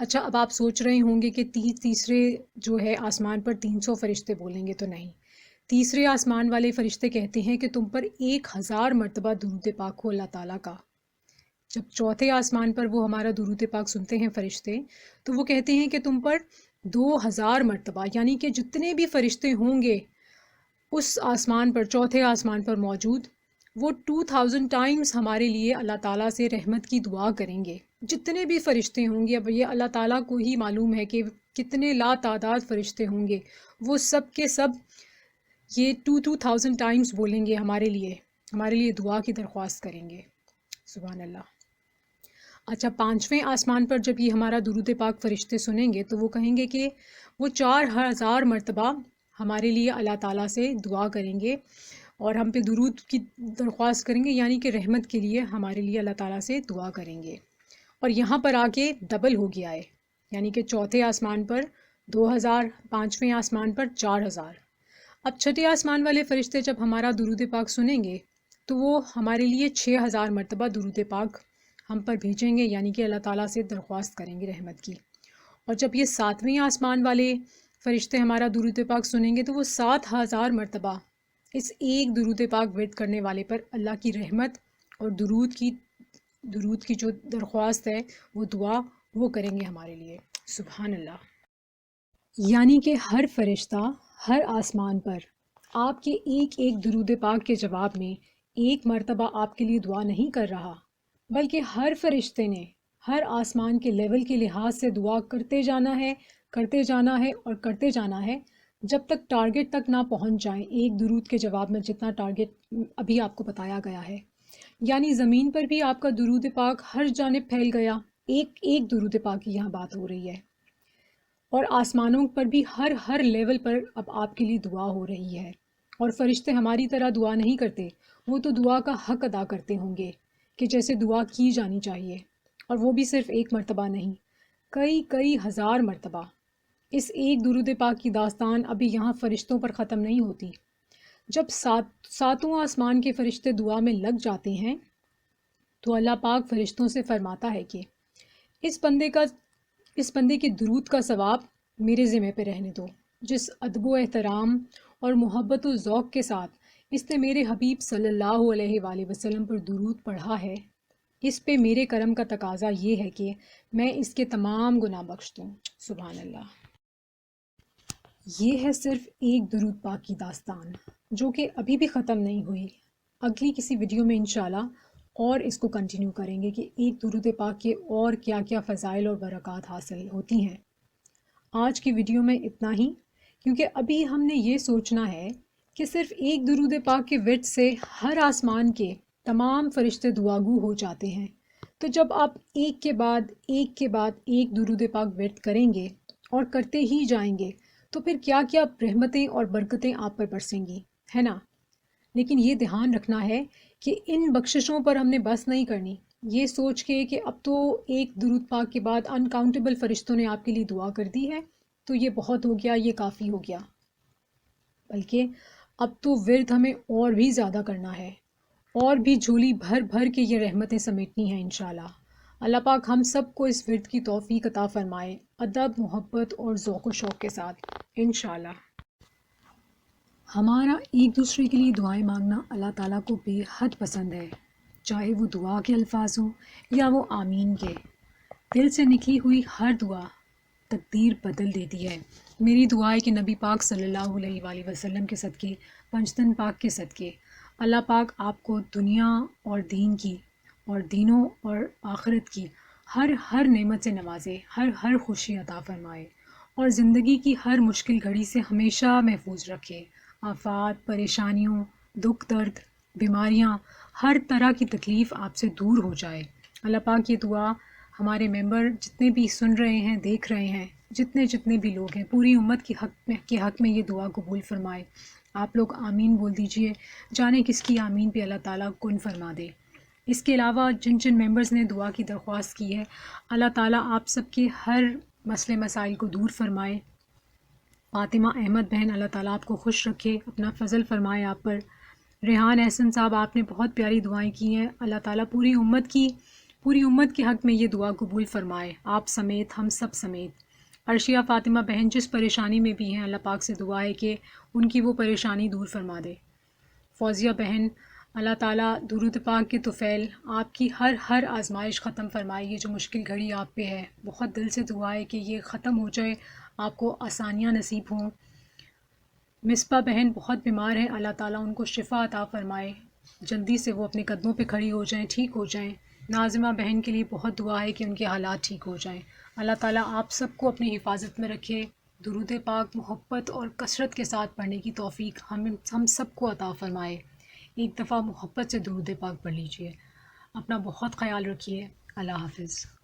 اچھا، اب آپ سوچ رہے ہوں گے کہ تیسرے جو ہے آسمان پر 300 فرشتے بولیں گے، تو نہیں، تیسرے آسمان والے فرشتے کہتے ہیں کہ تم پر 1000 مرتبہ درود پاک ہو اللہ تعالیٰ کا۔ جب چوتھے آسمان پر وہ ہمارا درود پاک سنتے ہیں فرشتے، تو وہ کہتے ہیں کہ تم پر 2000 مرتبہ، یعنی کہ جتنے بھی فرشتے ہوں گے اس آسمان پر، چوتھے آسمان پر موجود، وہ 2000 ٹائمز ہمارے لیے اللہ تعالیٰ سے رحمت کی دعا کریں گے۔ جتنے بھی فرشتے ہوں گے، اب یہ اللہ تعالیٰ کو ہی معلوم ہے کہ کتنے لا تعداد فرشتے ہوں گے، وہ سب کے سب یہ 2000 ٹائمز بولیں گے ہمارے لیے دعا کی درخواست کریں گے۔ سبحان اللہ۔ اچھا، 5ویں آسمان پر جب یہ ہمارا درود پاک فرشتے سنیں گے تو وہ کہیں گے کہ وہ 4000 مرتبہ ہمارے لیے اللہ تعالیٰ سے دعا کریں گے اور ہم پہ درود کی درخواست کریں گے، یعنی کہ رحمت کے لیے ہمارے لیے اللہ تعالیٰ سے دعا کریں گے۔ اور یہاں پر آ کے ڈبل ہو گیا ہے، یعنی کہ چوتھے آسمان پر 2000، 5ویں آسمان پر 4000۔ اب چھٹے آسمان والے فرشتے جب ہمارا درود پاک سنیں گے تو وہ ہمارے لیے 6000 مرتبہ درود پاک ہم پر بھیجیں گے، یعنی کہ اللہ تعالیٰ سے درخواست کریں گے رحمت کی۔ اور جب یہ 7ویں آسمان والے فرشتے ہمارا درود پاک سنیں گے تو وہ 7000 مرتبہ اس ایک درود پاک ورد کرنے والے پر اللہ کی رحمت اور درود کی جو درخواست ہے، وہ دعا وہ کریں گے ہمارے لیے۔ سبحان اللہ۔ یعنی کہ ہر فرشتہ ہر آسمان پر آپ کے ایک درود پاک کے جواب میں ایک مرتبہ آپ کے لیے دعا نہیں کر رہا، بلکہ ہر فرشتے نے ہر آسمان کے لیول کے لحاظ سے دعا کرتے جانا ہے اور کرتے جانا ہے، جب تک ٹارگٹ تک نہ پہنچ جائیں ایک درود کے جواب میں، جتنا ٹارگٹ ابھی آپ کو بتایا گیا ہے۔ یعنی زمین پر بھی آپ کا درود پاک ہر جانب پھیل گیا، ایک درود پاک کی یہاں بات ہو رہی ہے، اور آسمانوں پر بھی ہر لیول پر اب آپ کے لیے دعا ہو رہی ہے۔ اور فرشتے ہماری طرح دعا نہیں کرتے، وہ تو دعا کا حق ادا کرتے ہوں گے کہ جیسے دعا کی جانی چاہیے، اور وہ بھی صرف ایک مرتبہ نہیں، کئی ہزار مرتبہ۔ اس ایک درود پاک کی داستان ابھی یہاں فرشتوں پر ختم نہیں ہوتی۔ جب ساتوں آسمان کے فرشتے دعا میں لگ جاتے ہیں تو اللہ پاک فرشتوں سے فرماتا ہے کہ اس بندے کے درود کا ثواب میرے ذمہ پہ رہنے دو۔ جس ادب و احترام اور محبت و ذوق کے ساتھ اس نے میرے حبیب صلی اللہ علیہ وآلہ وسلم پر درود پڑھا ہے، اس پہ میرے کرم کا تقاضا یہ ہے کہ میں اس کے تمام گناہ بخش دوں۔ سبحان اللہ۔ یہ ہے صرف ایک درود پاک کی داستان جو کہ ابھی بھی ختم نہیں ہوئی۔ اگلی کسی ویڈیو میں انشاءاللہ اور اس کو کنٹینیو کریں گے کہ ایک درود پاک کے اور کیا کیا فضائل اور برکات حاصل ہوتی ہیں۔ آج کی ویڈیو میں اتنا ہی، کیونکہ ابھی ہم نے یہ سوچنا ہے کہ صرف ایک درود پاک کے ورد سے ہر آسمان کے تمام فرشتے دعاگو ہو جاتے ہیں، تو جب آپ ایک کے بعد ایک درود پاک ورد کریں گے اور کرتے ہی جائیں گے تو پھر کیا کیا رحمتیں اور برکتیں آپ پر برسیں گی، ہے نا؟ لیکن یہ دھیان رکھنا ہے کہ ان بخششوں پر ہم نے بس نہیں کرنی، یہ سوچ کے کہ اب تو ایک درود پاک کے بعد انکاؤنٹیبل فرشتوں نے آپ کے لیے دعا کر دی ہے تو یہ بہت ہو گیا، یہ کافی ہو گیا، بلکہ اب تو ورد ہمیں اور بھی زیادہ کرنا ہے، اور بھی جھولی بھر کے یہ رحمتیں سمیٹنی ہیں انشاءاللہ۔ اللہ پاک ہم سب کو اس ورد کی توفیق عطا فرمائے، ادب، محبت اور ذوق و شوق کے ساتھ انشاءاللہ۔ ہمارا ایک دوسرے کے لیے دعائیں مانگنا اللہ تعالیٰ کو بے حد پسند ہے، چاہے وہ دعا کے الفاظ ہوں یا وہ آمین کے۔ دل سے نکلی ہوئی ہر دعا تقدیر بدل دیتی ہے۔ میری دعا ہے کہ نبی پاک صلی اللہ علیہ وآلہ وسلم کے صدقے، پنجتن پاک کے صدقے، اللہ پاک آپ کو دنیا اور دین کی اور دینوں اور آخرت کی ہر نعمت سے نوازے، ہر خوشی عطا فرمائے، اور زندگی کی ہر مشکل گھڑی سے ہمیشہ محفوظ رکھے۔ آفات، پریشانیوں، دکھ درد، بیماریاں، ہر طرح کی تکلیف آپ سے دور ہو جائے۔ اللہ پاک یہ دعا ہمارے ممبر جتنے بھی سن رہے ہیں، دیکھ رہے ہیں، جتنے بھی لوگ ہیں، پوری امت کے حق میں یہ دعا قبول فرمائے۔ آپ لوگ آمین بول دیجئے، جانے کس کی آمین پہ اللہ تعالیٰ کن فرما دے۔ اس کے علاوہ جن ممبرز نے دعا کی درخواست کی ہے، اللہ تعالیٰ آپ سب کے ہر مسئلے مسائل کو دور فرمائے۔ فاطمہ احمد بہن، اللہ تعالیٰ آپ کو خوش رکھے، اپنا فضل فرمائے آپ پر۔ ریحان احسن صاحب، آپ نے بہت پیاری دعائیں کی ہیں، اللہ تعالیٰ پوری پوری امت کے حق میں یہ دعا قبول فرمائے، آپ سمیت، ہم سب سمیت۔ عرشیہ فاطمہ بہن جس پریشانی میں بھی ہیں، اللہ پاک سے دعا ہے کہ ان کی وہ پریشانی دور فرما دے۔ فوزیہ بہن، اللہ تعالیٰ درود پاک کے طفیل آپ کی ہر آزمائش ختم فرمائے۔ یہ جو مشکل گھڑی آپ پہ ہے، بہت دل سے دعا ہے کہ یہ ختم ہو جائے، آپ کو آسانیاں نصیب ہوں۔ مصباح بہن بہت بیمار ہیں، اللہ تعالیٰ ان کو شفا عطا فرمائے، جلدی سے وہ اپنے قدموں پہ کھڑی ہو جائیں، ٹھیک ہو جائیں۔ ناظمہ بہن کے لیے بہت دعا ہے کہ ان کے حالات ٹھیک ہو جائیں۔ اللہ تعالیٰ آپ سب کو اپنی حفاظت میں رکھے۔ درود پاک محبت اور کثرت کے ساتھ پڑھنے کی توفیق ہم سب کو عطا فرمائے۔ ایک دفعہ محبت سے درود پاک پڑھ لیجئے۔ اپنا بہت خیال رکھیے۔ اللہ حافظ۔